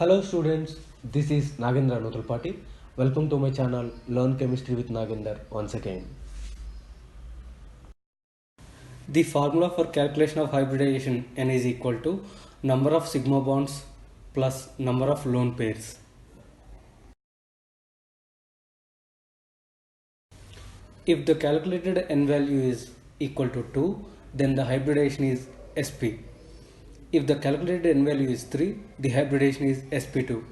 Hello students, this is Nagendra Nutulpati. Welcome to my channel Learn Chemistry with Nagendra once again. The formula for calculation of hybridization N is equal to number of sigma bonds plus number of lone pairs. If the calculated N value is equal to 2, then the hybridization is sp. If the calculated N value is 3, the hybridization is sp2.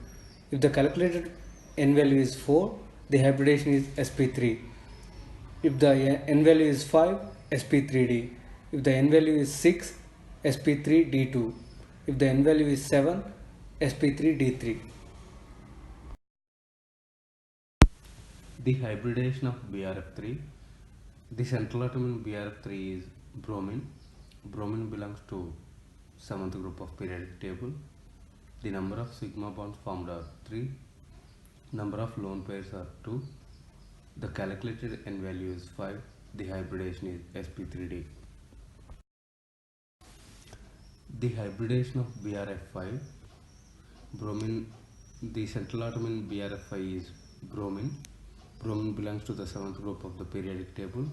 If the calculated N value is 4, the hybridization is sp3. If the N value is 5, sp3d. If the N value is 6, sp3d2. If the N value is 7, sp3d3. The hybridization of Brf3. The central atom in Brf3 is bromine. Bromine belongs to 7th group of periodic table. The number of sigma bonds formed are 3. Number of lone pairs are 2. The calculated N value is 5. The hybridization is sp3d. The hybridization of Brf5. Bromine. The central atom in Brf5 is bromine. Bromine belongs to the 7th group of the periodic table.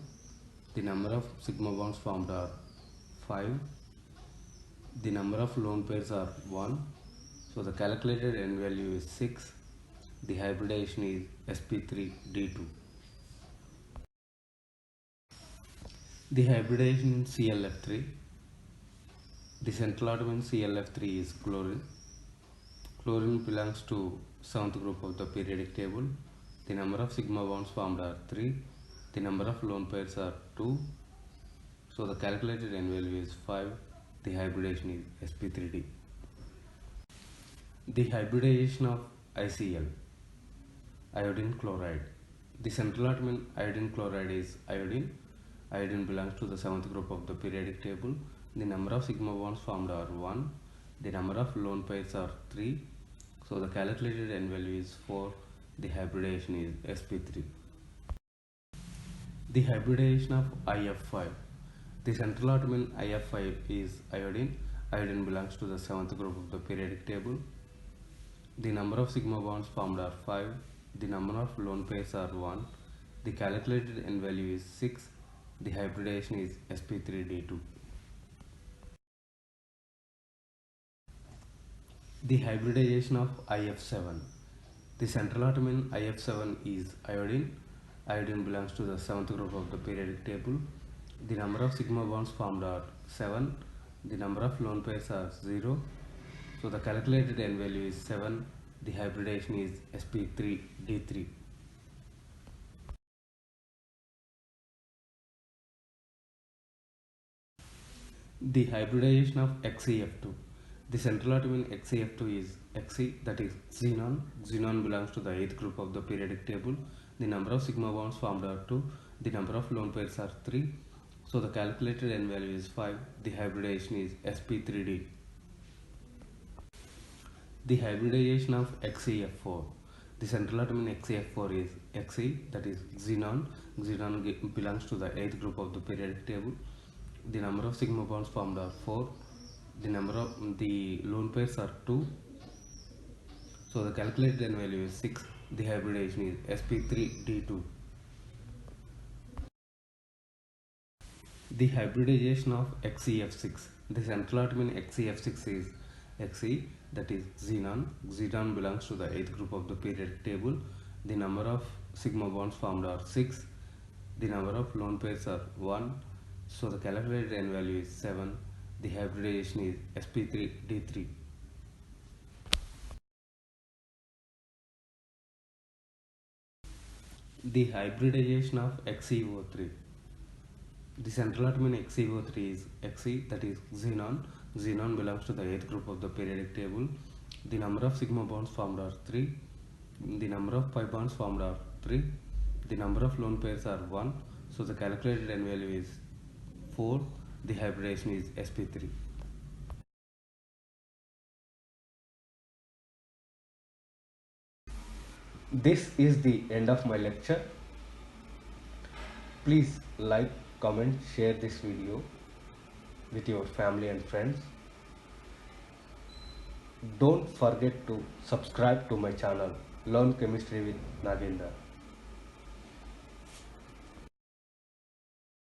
The number of sigma bonds formed are 5. The number of lone pairs are 1. So the calculated N value is 6. The hybridization is sp3d2. The hybridization in ClF3. The central atom in ClF3 is chlorine. Chlorine belongs to 7th group of the periodic table. The number of sigma bonds formed are 3. The number of lone pairs are 2. So the calculated N value is 5. The hybridization is sp3d. The hybridization of ICl. Iodine chloride. The central atom in iodine chloride is iodine. Iodine belongs to the 7th group of the periodic table. The number of sigma bonds formed are 1. The number of lone pairs are 3. So the calculated N value is 4. The hybridization is sp3. The hybridization of IF5. The central atom in IF5 is iodine. Iodine belongs to the 7th group of the periodic table. The number of sigma bonds formed are 5. The number of lone pairs are 1. The calculated N value is 6. The hybridization is sp3d2. The hybridization of IF7. The central atom in IF7 is iodine. Iodine belongs to the 7th group of the periodic table. The number of sigma bonds formed are 7. The number of lone pairs are 0. So the calculated N value is 7. The hybridization is sp3d3. The hybridization of Xef2. The central atom in Xef2 is Xe, that is xenon. Xenon belongs to the 8th group of the periodic table. The number of sigma bonds formed are 2. The number of lone pairs are 3. So the calculated N value is 5. The hybridization is sp3d. The hybridization of Xef4. The central atom in Xef4 is Xe, that is xenon. Xenon belongs to the 8th group of the periodic table. The number of sigma bonds formed are 4. The number of the lone pairs are 2. So the calculated N value is 6. The hybridization is sp3d2. The hybridization of Xef6. The central atom in Xef6 is Xe, that is xenon. Xenon belongs to the 8th group of the periodic table. The number of sigma bonds formed are 6. The number of lone pairs are 1. So the calculated N value is 7. The hybridization is sp3d3. The hybridization of Xeo3. The central atom in Xeo3 is Xe, that is xenon. Xenon belongs to the 8th group of the periodic table. The number of sigma bonds formed are 3. The number of pi bonds formed are 3. The number of lone pairs are 1. So the calculated N value is 4. The hybridization is sp3. This is the end of my lecture. Please like, comment, share this video with your family and friends. Don't forget to subscribe to my channel, Learn Chemistry with Nagendra.